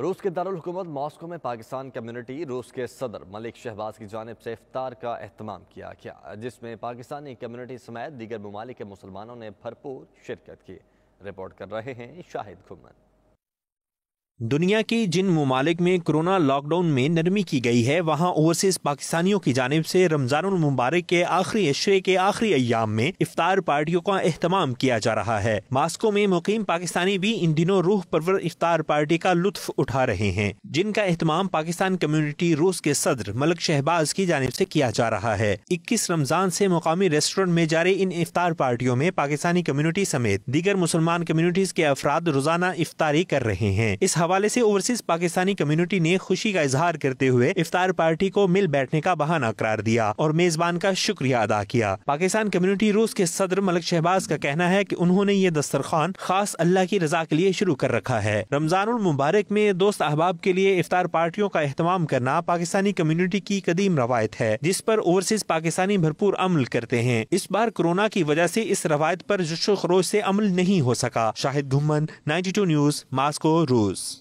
روس کے دارالحکومت ماسکو میں پاکستان کمیونٹی روس کے صدر ملک شہباز کی جانب سے افطار کا اہتمام کیا گیا، جس میں پاکستانی کمیونٹی سمیت دیگر ممالک کے مسلمانوں نے بھرپور شرکت کی۔ رپورٹ کر رہے ہیں شاہد گھمن۔ دنیا کے جن ممالک میں کرونا لاک ڈاؤن میں نرمی کی گئی ہے، وہاں اوورسیز پاکستانیوں کی جانب سے رمضان المبارک کے آخری عشرے کے آخری ایام میں افطار پارٹیوں کا اہتمام کیا جا رہا ہے۔ ماسکو میں مقیم پاکستانی بھی ان دنوں روح پرور افطار پارٹی کا لطف اٹھا رہے ہیں، جن کا اہتمام پاکستان کمیونٹی روس کے صدر ملک شہباز کی جانب سے کیا جا رہا ہے۔ 21 رمضان سے مقامی ریسٹورنٹ میں جاری ان افطار پارٹیوں میں پاکستانی کمیونٹی سمیت دیگر مسلمان کمیونٹیز کے افراد روزانہ افطاری کر رہے ہیں۔ اس حوالے سے اوورسیز پاکستانی کمیونٹی نے خوشی کا اظہار کرتے ہوئے افطار پارٹی کو مل بیٹھنے کا بہانہ قرار دیا اور میزبان کا شکریہ ادا کیا۔ پاکستان کمیونٹی روس کے صدر ملک شہباز کا کہنا ہے کہ انہوں نے یہ دسترخوان خاص اللہ کی رضا کے لیے شروع کر رکھا ہے۔ رمضان المبارک میں دوست احباب کے لیے افطار پارٹیوں کا اہتمام کرنا پاکستانی کمیونٹی کی قدیم روایت ہے، جس پر اوورسیز پاکستانی بھرپور عمل کرتے ہیں۔ اس بار کورونا کی وجہ سے اس روایت پر جوش و خروش سے عمل نہیں ہو سکا۔ شاہد گھمن، 92 نیوز، ماسکو، روس۔